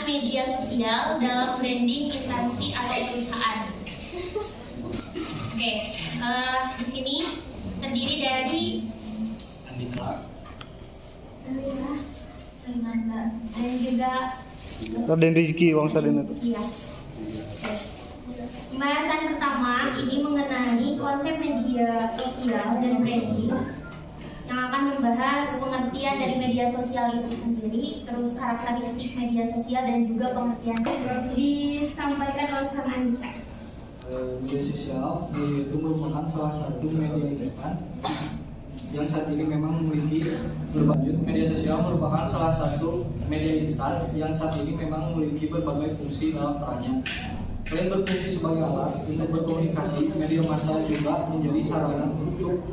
media sosial dalam branding instansi atau perusahaan. Oke, di sini terdiri dari Andika, dan juga Raden Rizky Wang Sadina. iya. Pembahasan pertama ini mengenai konsep media sosial dan branding, yang akan membahas pengertian dari media sosial itu sendiri, terus karakteristik media sosial dan juga pengertian. Disampaikan oleh Kang Andika. Media sosial itu merupakan salah satu media instan yang saat ini memang memiliki berbagai. Media sosial merupakan salah satu media instan yang saat ini memang memiliki berbagai fungsi dalam perannya. Selain berfungsi sebagai alat untuk berkomunikasi, media massa juga menjadi sarana untuk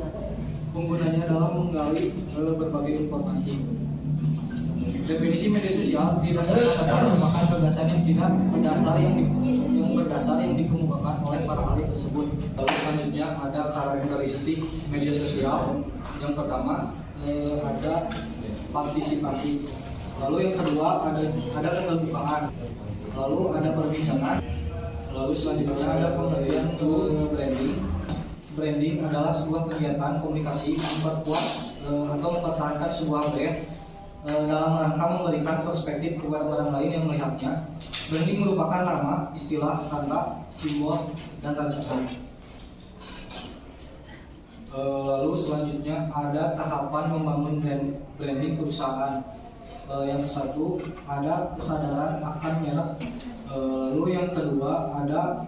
penggunanya dalam menggali berbagai informasi. Definisi media sosial didasarkan pada merupakan berdasar yang dikemukakan oleh para ahli tersebut. Lalu selanjutnya ada karakteristik media sosial. Yang pertama ada partisipasi. Lalu yang kedua ada keterbukaan. Lalu ada perbincangan. Lalu selanjutnya ada pengertian branding. Branding adalah sebuah kegiatan komunikasi memperkuat atau mempertahankan sebuah brand dalam rangka memberikan perspektif kepada orang lain yang melihatnya. Branding merupakan nama, istilah, tanda, simbol, dan rancangan. Lalu selanjutnya ada tahapan membangun branding perusahaan. Yang satu ada kesadaran akan merek. Lalu yang kedua ada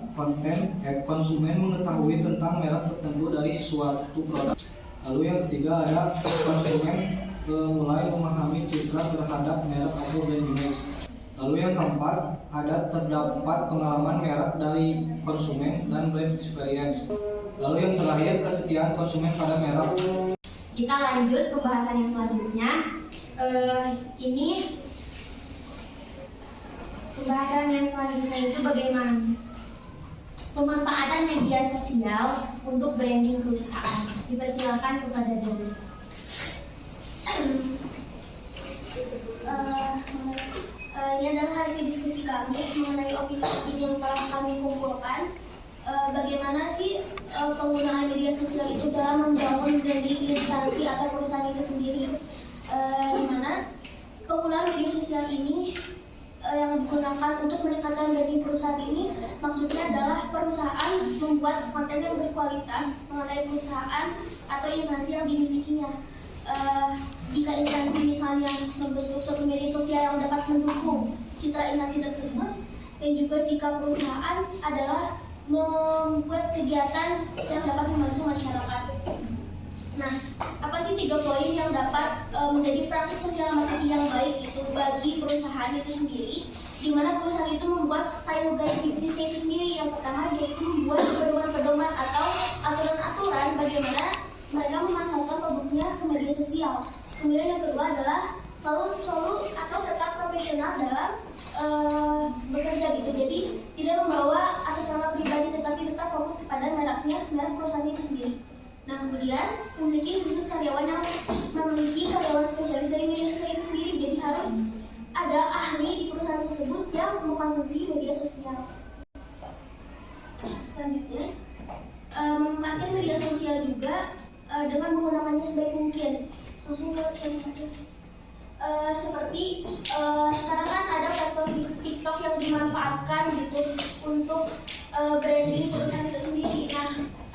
konsumen mengetahui tentang merek tertentu dari suatu produk. Lalu yang ketiga ada konsumen mulai memahami citra terhadap merek atau brand image. Lalu yang keempat ada terdapat pengalaman merek dari konsumen dan brand experience. Lalu yang terakhir kesetiaan konsumen pada merek. Kita lanjut ke pembahasan yang selanjutnya. Ini pembahasan yang selanjutnya itu bagaimana pemanfaatan media sosial untuk branding perusahaan. Dipersilakan kepada Dewi. Ini adalah hasil diskusi kami mengenai opini-opini yang telah kami kumpulkan. Bagaimana sih penggunaan media sosial itu dalam membangun branding instansi atau perusahaan itu sendiri? Di mana penggunaan media sosial ini yang digunakan untuk meningkatkan branding perusahaan ini maksudnya adalah perusahaan membuat konten yang berkualitas mengenai perusahaan atau instansi yang dimilikinya. Jika instansi misalnya membentuk suatu media sosial yang dapat mendukung citra instansi tersebut, dan juga jika perusahaan adalah membuat kegiatan yang dapat membantu masyarakat. Nah, apa sih 3 poin yang dapat menjadi praktik sosial marketing yang baik itu bagi perusahaan itu sendiri, di mana perusahaan itu membuat style guide bisnisnya itu sendiri. Yang pertama yaitu membuat pedoman-pedoman atau aturan-aturan bagaimana mereka memasarkan produknya ke media sosial. Kemudian yang kedua adalah selalu atau tetap profesional dalam bekerja gitu. Jadi tidak membawa atas nama pribadi, tetapi tetap fokus kepada merek perusahaan itu sendiri. Nah, kemudian memiliki khusus karyawan yang memiliki karyawan spesialis dari media sosial itu sendiri. Jadi harus ada ahli di perusahaan tersebut yang mengkonsumsi media sosial. Selanjutnya, memanfaatkan media sosial juga dengan menggunakannya sebaik mungkin. Langsung ke seperti sekarang kan ada platform TikTok yang dimanfaatkan gitu untuk branding perusahaan itu sendiri. Nah,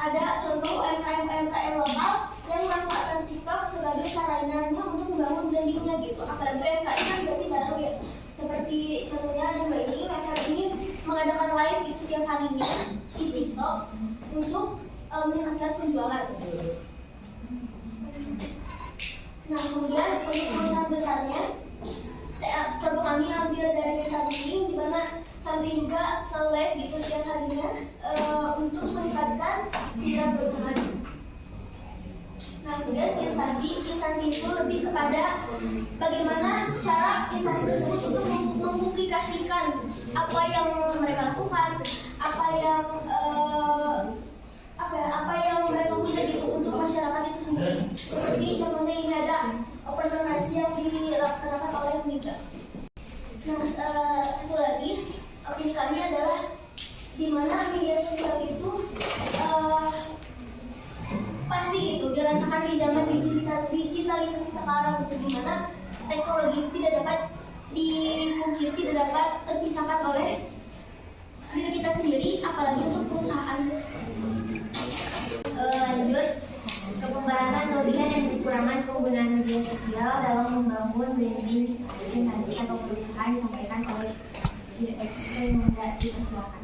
ada contoh UMKM lokal yang memanfaatkan TikTok sebagai sarananya untuk membangun brandingnya gitu. Apalagi UMKM kan berarti baru ya. Seperti contohnya ada Mbak ini, UMKM ini mengadakan live gitu setiap harinya di TikTok untuk meningkatkan penjualan. Nah, kemudian untuk perusahaan besarnya, contoh kami ambil dari Samsung, di mana Samsung juga selalu live gitu setiap harinya untuk meningkatkan citra perusahaan. Nah, kemudian instansi itu lebih kepada bagaimana cara instansi tersebut untuk mempublikasikan apa yang mereka lakukan, apa yang mereka punya gitu untuk masyarakat itu sendiri. Jadi contohnya ini ada open donasi yang dilaksanakan oleh MIGA. Satu lagi opini kami adalah di mana media sosial itu pasti gitu dirasakan di zaman digitalisasi sekarang gitu, di mana teknologi itu tidak dapat dimungkiri, tidak dapat terpisahkan oleh diri kita sendiri, apalagi untuk perusahaan. Lanjut ke pembahasan kelebihan dan kekurangan penggunaan media sosial dalam membangun branding instansi atau perusahaan disampaikan oleh direktur yang dipersilakan.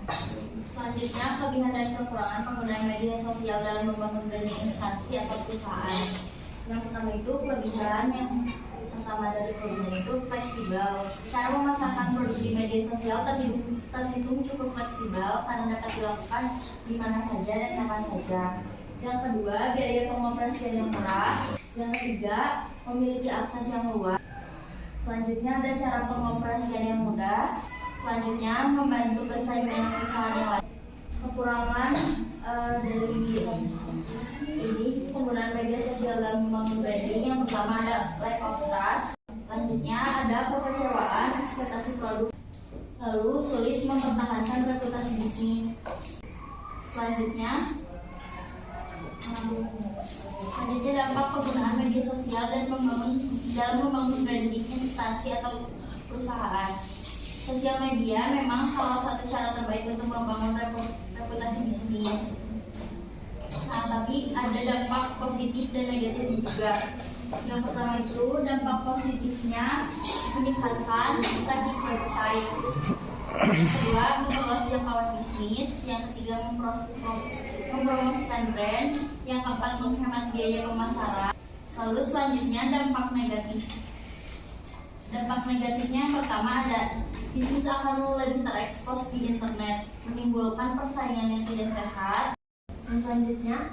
Selanjutnya, kelebihan dan kekurangan penggunaan media sosial dalam membangun branding instansi atau perusahaan. Yang pertama itu kelebihan yang pertama dari kelebihan itu fleksibel. Cara memasarkan produk di media sosial terhitung cukup fleksibel karena dapat dilakukan di mana saja dan kapan saja. Yang kedua, biaya pengoperasian yang murah. Yang ketiga, memiliki akses yang luas. Selanjutnya ada cara pengoperasian yang mudah. Selanjutnya, membantu bersaing dengan perusahaan yang lain. Kekurangan dari ini penggunaan media sosial dalam membangun branding. Yang pertama ada lack of trust. Selanjutnya ada kekecewaan ekspektasi produk. Lalu sulit mempertahankan reputasi bisnis. Selanjutnya dampak penggunaan media sosial dan dalam membangun branding instansi atau perusahaan. Sosial media memang salah satu cara terbaik untuk membangun reputasi bisnis. Nah, tapi ada dampak positif dan negatif juga. Yang pertama itu dampak positifnya meningkatkan traffic website. Yang kedua, memperluas jangkauan bisnis. Yang ketiga, mempromosikan brand. Yang keempat, menghemat biaya pemasaran. Lalu selanjutnya dampak negatif. Dampak negatifnya yang pertama ada bisnis akan lebih terekspos di internet, menimbulkan persaingan yang tidak sehat. Dan selanjutnya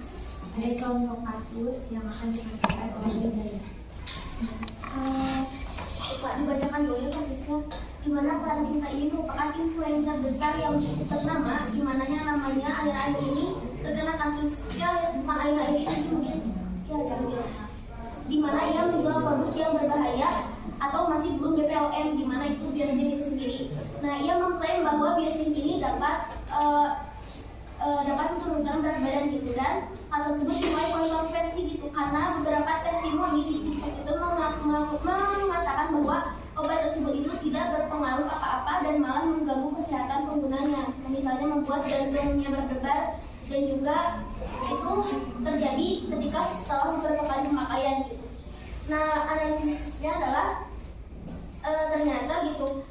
ada contoh kasus yang akan disampaikan oleh Pak, dibacakan dulu ya kasusnya. Di mana Clara Sinta ini merupakan influencer besar yang cukup ternama, di mananya namanya akhir-akhir ini terkena kasus bukan akhir-akhir ini sih mungkin di mana ia menjual produk yang berbahaya atau masih belum BPOM, di mana itu biostim itu sendiri. Nah, ia mengklaim bahwa biostim ini dapat menurunkan berat badan gitu, dan hal tersebut mulai kontroversi gitu karena beberapa testimoni di TikTok itu mengatakan bahwa obat tersebut itu tidak berpengaruh apa-apa dan malah mengganggu kesehatan penggunanya. Misalnya membuat jantungnya berdebar, dan juga itu terjadi ketika setelah beberapa kali pemakaian gitu. Nah, analisisnya adalah ternyata gitu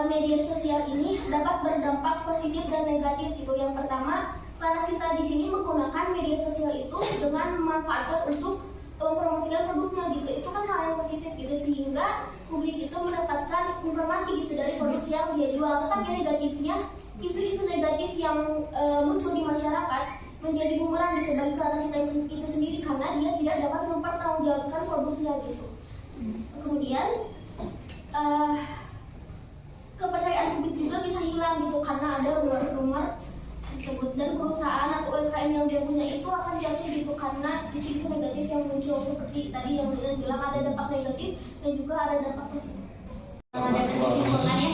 media sosial ini dapat berdampak positif dan negatif gitu. Yang pertama, Clara Sinta di sini menggunakan media sosial itu dengan memanfaatkan untuk mempromosikan produknya gitu. Itu kan hal yang positif gitu, sehingga publik itu mendapatkan informasi gitu dari produk yang dia jual. Tetapi negatifnya, isu-isu negatif yang muncul di masyarakat menjadi bumerang gitu bagi Clara Sinta itu sendiri karena dia tidak dapat mempertanggungjawabkan produknya gitu. Kemudian kepercayaan publik juga bisa hilang gitu karena ada rumor-rumor tersebut, dan perusahaan atau UMKM yang dia punya itu akan jatuh gitu karena isu-isu negatif yang muncul. Seperti tadi yang bilang ada dampak negatif dan juga ada dampak positif. Dan kesimpulannya,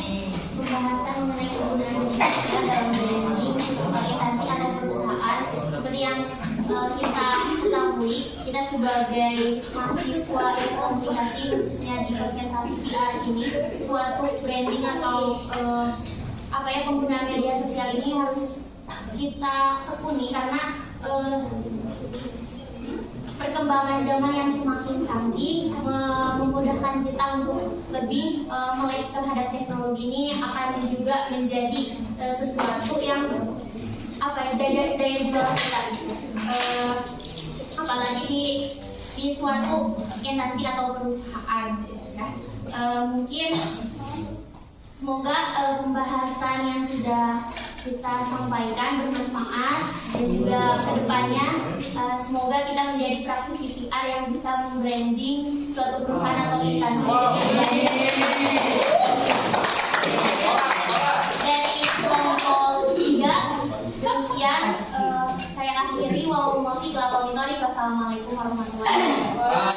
pembahasan mengenai penggunaan media sosial dalam branding organisasi atau perusahaan seperti yang kita ketahui, kita sebagai mahasiswa ilmu komunikasi khususnya di presentasi PR ini, suatu branding atau penggunaan media sosial ini harus kita tekuni karena perkembangan zaman yang semakin canggih memudahkan kita untuk lebih melek terhadap teknologi ini akan juga menjadi sesuatu yang daya jual kita, apalagi di suatu instansi atau perusahaan. Mungkin semoga pembahasan yang sudah kita sampaikan bermanfaat, dan juga kedepannya semoga kita menjadi praktisi PR yang bisa membranding suatu perusahaan atau instansi.